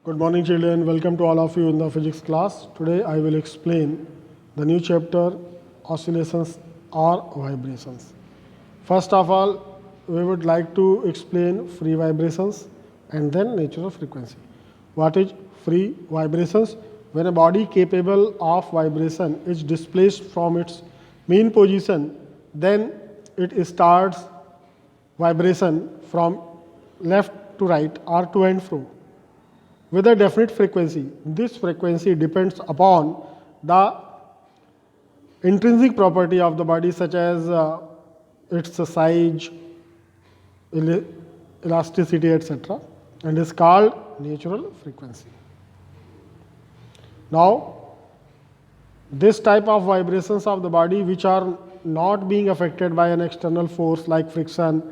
Good morning, children. Welcome to all of you in the physics class. Today I will explain the new chapter, oscillations or vibrations. First of all, we would like to explain free vibrations and then natural frequency. What is free vibrations? When a body capable of vibration is displaced from its mean position, then it starts vibration from left to right or to and fro with a definite frequency. This frequency depends upon the intrinsic property of the body, such as its size, elasticity, etc., and is called natural frequency. Now, this type of vibrations of the body which are not being affected by an external force like friction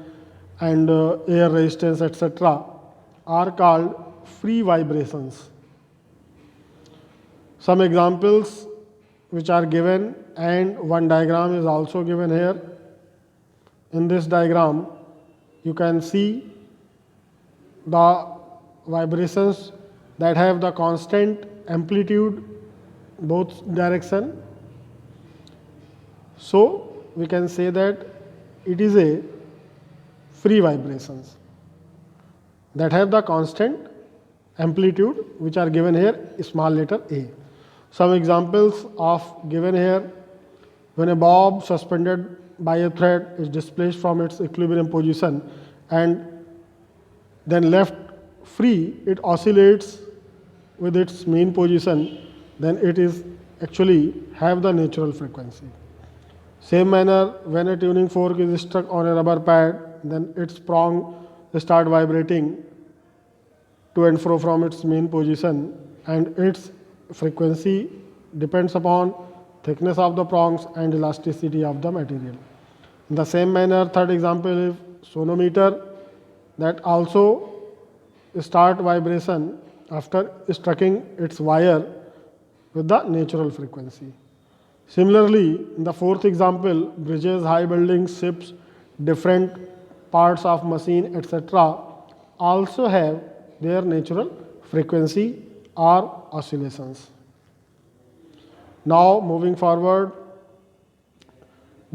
and air resistance, etc., are called free vibrations. Some examples which are given, and one diagram is also given here. In this diagram, you can see the vibrations that have the constant amplitude both direction. So we can say that it is a free vibrations that have the constant amplitude, which are given here small letter a. Some examples of given here: when a bob suspended by a thread is displaced from its equilibrium position and then left free, it oscillates with its mean position, then it is actually have the natural frequency. Same manner, when a tuning fork is stuck on a rubber pad, then its prong start vibrating to and fro from its mean position, and its frequency depends upon thickness of the prongs and elasticity of the material. In the same manner, third example is sonometer, that also start vibration after striking its wire with the natural frequency. Similarly, in the fourth example, bridges, high buildings, ships, different parts of machine, etc., also have their natural frequency or oscillations. Now moving forward,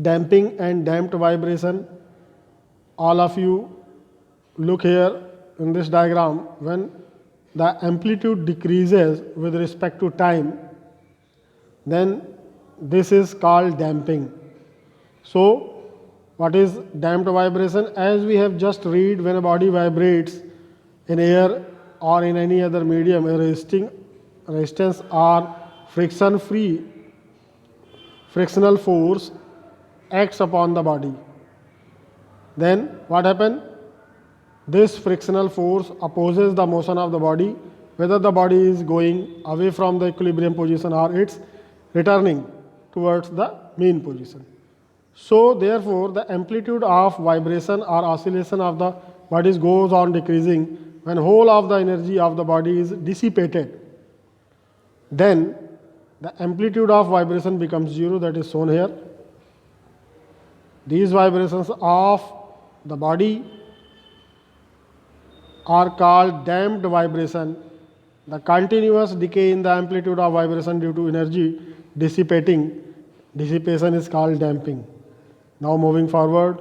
damping and damped vibration. All of you look here in this diagram. When the amplitude decreases with respect to time, then this is called damping. So what is damped vibration? As we have just read, when a body vibrates in air or in any other medium, a resistance or friction-free frictional force acts upon the body. Then what happens? This frictional force opposes the motion of the body, whether the body is going away from the equilibrium position or it's returning towards the mean position. So therefore, the amplitude of vibration or oscillation of the body goes on decreasing when whole of the energy of the body is dissipated. Then the amplitude of vibration becomes zero, that is shown here. These vibrations of the body are called damped vibration. The continuous decay in the amplitude of vibration due to energy dissipation is called damping. Now moving forward,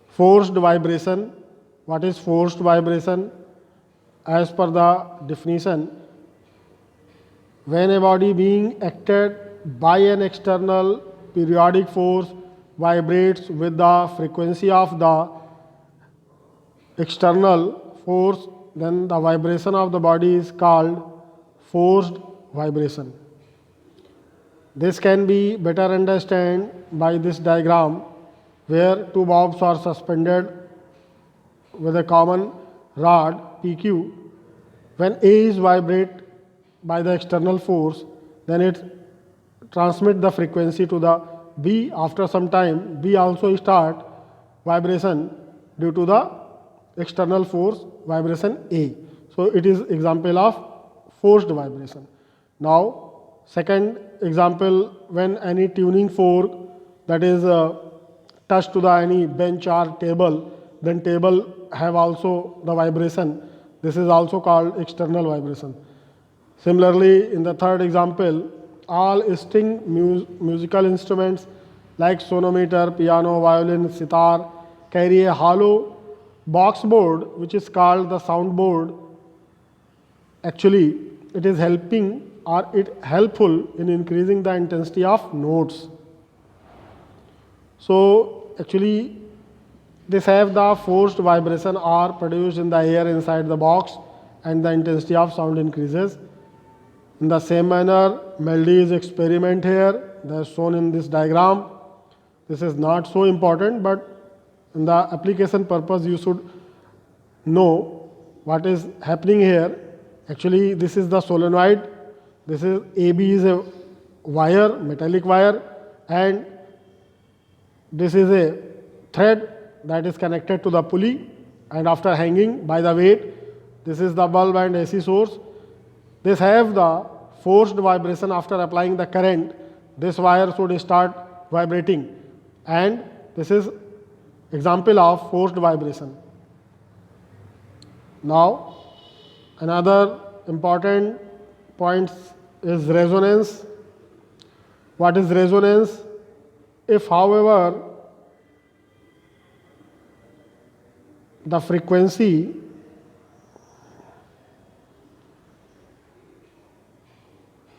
forced vibration. What is forced vibration? As per the definition, when a body being acted by an external periodic force vibrates with the frequency of the external force, then the vibration of the body is called forced vibration. This can be better understood by this diagram, where two bobs are suspended with a common rod PQ. When A is vibrate by the external force, then it transmits the frequency to the B. After some time, B also start vibration due to the external force vibration A. So it is example of forced vibration. Now second example, when any tuning fork that is touched to the any bench or table, then table have also the vibration. This is also called external vibration. Similarly, in the third example, all string musical instruments like sonometer, piano, violin, sitar carry a hollow box board which is called the sound board. Actually, it is helping or it helpful in increasing the intensity of notes. So actually this have the forced vibration are produced in the air inside the box and the intensity of sound increases. In the same manner, melody is experiment here, they are shown in this diagram. This is not so important, but in the application purpose you should know what is happening here. Actually this is the solenoid, this is AB is a wire, metallic wire, and this is a thread that is connected to the pulley, and after hanging by the weight, this is the bulb and AC source. This have the forced vibration after applying the current. This wire should start vibrating, and this is example of forced vibration. Now another important point is resonance. What is resonance? If however the frequency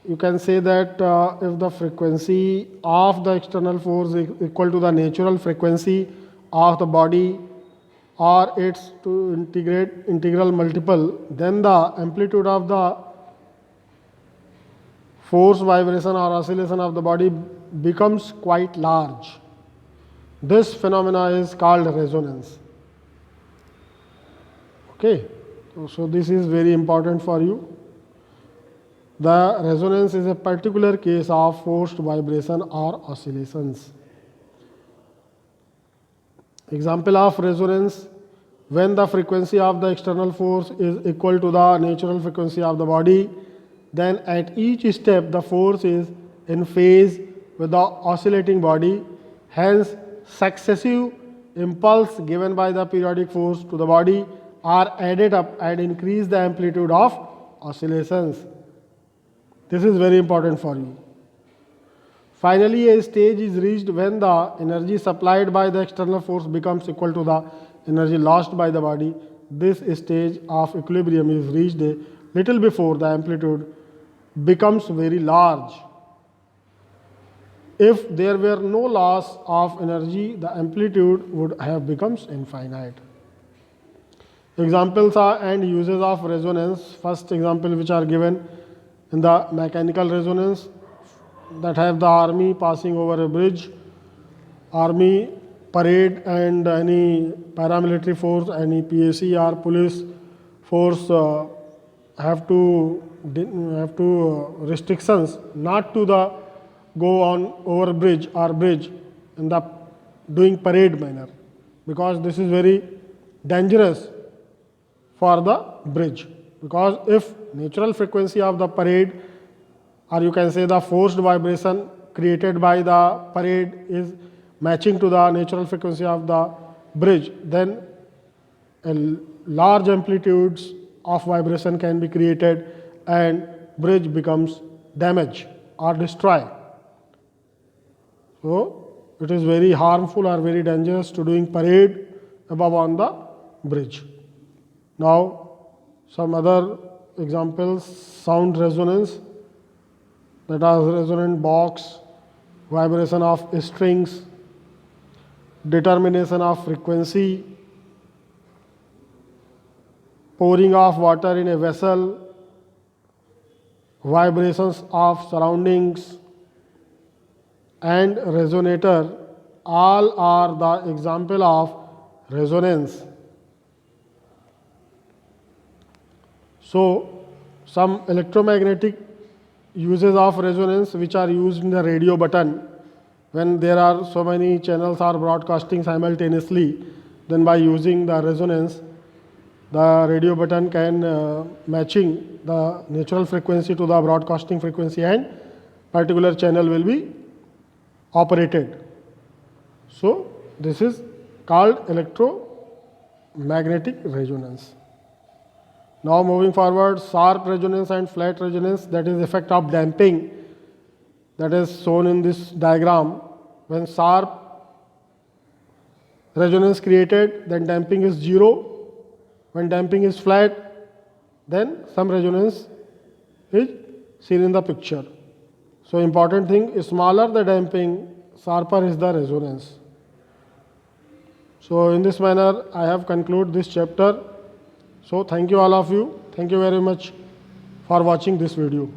you can say that if the frequency of the external force is equal to the natural frequency of the body or its to integral multiple, then the amplitude of the force, vibration or oscillation of the body becomes quite large. This phenomena is called resonance. Okay, so this is very important for you. The resonance is a particular case of forced vibration or oscillations. Example of resonance: when the frequency of the external force is equal to the natural frequency of the body, then at each step the force is in phase with the oscillating body. Hence, successive impulse given by the periodic force to the body are added up and increase the amplitude of oscillations. This is very important for you. Finally, a stage is reached when the energy supplied by the external force becomes equal to the energy lost by the body. This stage of equilibrium is reached a little before the amplitude becomes very large. If there were no loss of energy, the amplitude would have becomes infinite. Examples are and uses of resonance. First example which are given in the mechanical resonance, that have the army passing over a bridge, army parade and any paramilitary force, any PAC or police force have to restrictions not to the go on over bridge or bridge in the doing parade manner, because this is very dangerous for the bridge. Because if natural frequency of the parade, or you can say the forced vibration created by the parade is matching to the natural frequency of the bridge, then a large amplitudes of vibration can be created and bridge becomes damaged or destroyed. So it is very harmful or very dangerous to doing parade above on the bridge. Now some other examples: sound resonance, that is resonant box, vibration of strings, determination of frequency, pouring of water in a vessel, vibrations of surroundings, and resonator, all are the example of resonance. So some electromagnetic uses of resonance which are used in the radio button, when there are so many channels are broadcasting simultaneously, then by using the resonance the radio button can matching the natural frequency to the broadcasting frequency and particular channel will be operated. So this is called magnetic resonance. Now moving forward, sharp resonance and flat resonance, that is effect of damping, that is shown in this diagram. When sharp resonance created, then damping is 0. When damping is flat, then some resonance is seen in the picture. So important thing, smaller the damping, sharper is the resonance. So in this manner, I have concluded this chapter. So thank you all of you. Thank you very much for watching this video.